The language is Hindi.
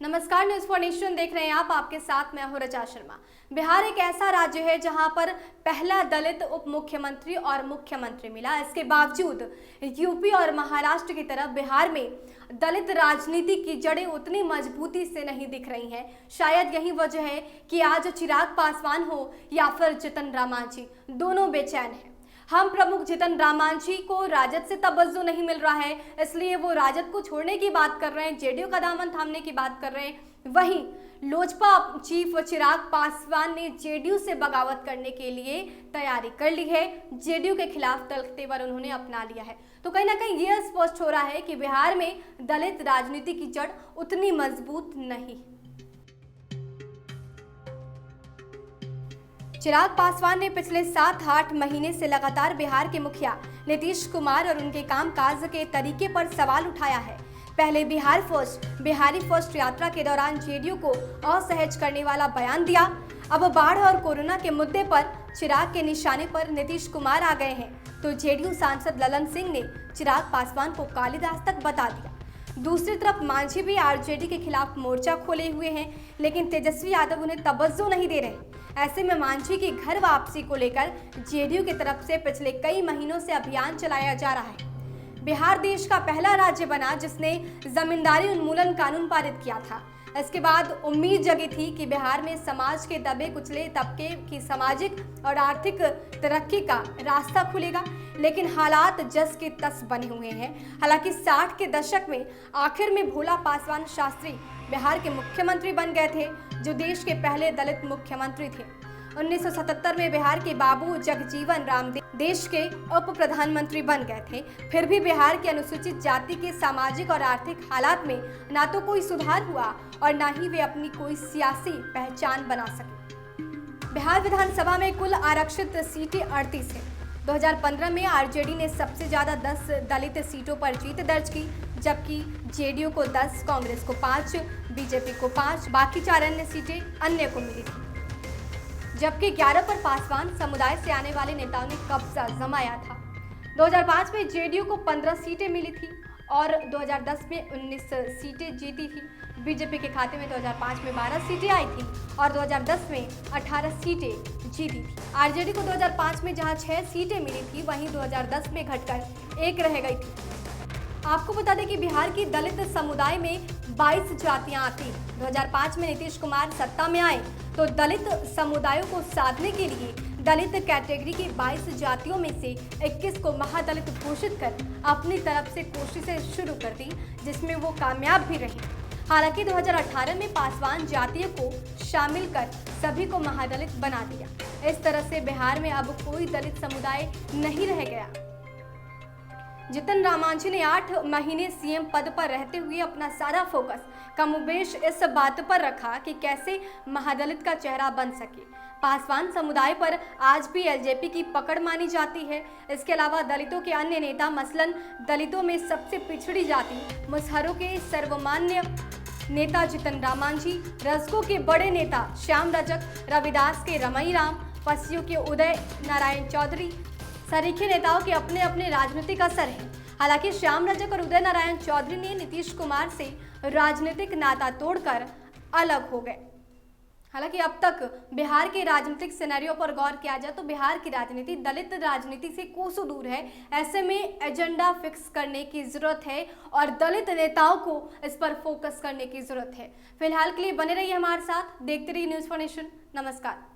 नमस्कार, न्यूज फॉर नेशन देख रहे हैं आप। आपके साथ मैं हूं रचा शर्मा। बिहार एक ऐसा राज्य है जहां पर पहला दलित उप मुख्यमंत्री और मुख्यमंत्री मिला। इसके बावजूद यूपी और महाराष्ट्र की तरफ बिहार में दलित राजनीति की जड़ें उतनी मजबूती से नहीं दिख रही हैं। शायद यही वजह है कि आज चिराग पासवान हो या फिर जीतन राम मांझी, दोनों बेचैन हैं। हम प्रमुख जीतन राम मांझी को राजद से तवज्जो नहीं मिल रहा है, इसलिए वो राजद को छोड़ने की बात कर रहे हैं, जेडीयू का दामन थामने की बात कर रहे हैं। वहीं लोजपा चीफ चिराग पासवान ने जेडीयू से बगावत करने के लिए तैयारी कर ली है। जेडीयू के खिलाफ तल्ख तेवर उन्होंने अपना लिया है। तो कहीं ना कहीं यह स्पष्ट हो रहा है कि बिहार में दलित राजनीति की जड़ उतनी मजबूत नहीं। चिराग पासवान ने पिछले 7-8 महीने से लगातार बिहार के मुखिया नीतीश कुमार और उनके कामकाज के तरीके पर सवाल उठाया है। पहले बिहारी फर्स्ट यात्रा के दौरान जेडीयू को असहज करने वाला बयान दिया। अब बाढ़ और कोरोना के मुद्दे पर चिराग के निशाने पर नीतीश कुमार आ गए हैं, तो जेडीयू सांसद ललन सिंह ने चिराग पासवान को कालिदास तक बता दिया। दूसरी तरफ मांझी भी आरजेडी के खिलाफ मोर्चा खोले हुए हैं, लेकिन तेजस्वी यादव उन्हें तवज्जो नहीं दे रहे। ऐसे में मांझी की घर वापसी को लेकर जेडीयू की तरफ से पिछले कई महीनों से अभियान चलाया जा रहा है। बिहार देश का पहला राज्य बना जिसने जमींदारी उन्मूलन कानून पारित किया था। इसके बाद उम्मीद जगी थी कि बिहार में समाज के दबे कुचले तबके की सामाजिक और आर्थिक तरक्की का रास्ता खुलेगा, लेकिन हालात जस के तस बने हुए हैं। हालांकि 60 के दशक में आखिर में भोला पासवान शास्त्री बिहार के मुख्यमंत्री बन गए थे, जो देश के पहले दलित मुख्यमंत्री थे। 1977 में बिहार के बाबू जगजीवन राम देश के उप प्रधानमंत्री बन गए थे। फिर भी बिहार की अनुसूचित जाति के सामाजिक और आर्थिक हालात में ना तो कोई सुधार हुआ और ना ही वे अपनी कोई सियासी पहचान बना सके। बिहार विधानसभा में कुल आरक्षित सीटें 38 हैं। 2015 में आरजेडी ने सबसे ज्यादा 10 दलित सीटों पर जीत दर्ज की, जबकि जेडीयू को 10, कांग्रेस को 5, बीजेपी को 5, बाकी 4 अन्य सीटें अन्य को मिली थी। जबकि 11 पर पासवान समुदाय से आने वाले नेताओं ने कब्जा जमाया था। 2005 में जेडीयू को 15 सीटें मिली थी और 2010 में 19 सीटें जीती थी। बीजेपी के खाते में 2005 में 12 सीटें आई थी और 2010 में 18 सीटें जीती थी। आरजेडी को 2005 में जहां 6 सीटें मिली थी, वहीं 2010 में घटकर 1 रह गई थी। आपको बता दें कि बिहार की दलित समुदाय में 22 जातियां आती। 2005 में नीतीश कुमार सत्ता में आए तो दलित समुदायों को साधने के लिए दलित कैटेगरी की 22 जातियों में से 21 को महादलित घोषित कर अपनी तरफ से कोशिशें शुरू कर दी, जिसमें वो कामयाब भी रही। हालांकि 2018 में पासवान जातियों को शामिल कर सभी को महादलित बना दिया। इस तरह से बिहार में अब कोई दलित समुदाय नहीं रह गया। जीतन राम मांझी ने 8 महीने सीएम पद पर रहते हुए अपना सारा फोकस कमोबेश इस बात पर रखा कि कैसे महादलित का चेहरा बन सके। पासवान समुदाय पर आज भी एलजेपी की पकड़ मानी जाती है। इसके अलावा दलितों के अन्य नेता, मसलन दलितों में सबसे पिछड़ी जाति मुसहरों के सर्वमान्य नेता जीतन राम मांझी, रजकों के बड़े नेता श्याम रजक, रविदास के रमई राम, पसियों के उदय नारायण चौधरी, सरीखे नेताओं के अपने अपने राजनीतिक असर है। हालांकि श्याम रजक और उदय नारायण चौधरी ने नीतीश कुमार से राजनीतिक नाता तोड़कर अलग हो गए। हालांकि अब तक बिहार के राजनीतिक सिनेरियो पर गौर किया जाए तो बिहार की राजनीति दलित राजनीति से कोसों दूर है। ऐसे में एजेंडा फिक्स करने की जरूरत है और दलित नेताओं को इस पर फोकस करने की जरूरत है। फिलहाल के लिए बने रहिए हमारे साथ, देखते रहिए न्यूज फॉर नेशन। नमस्कार।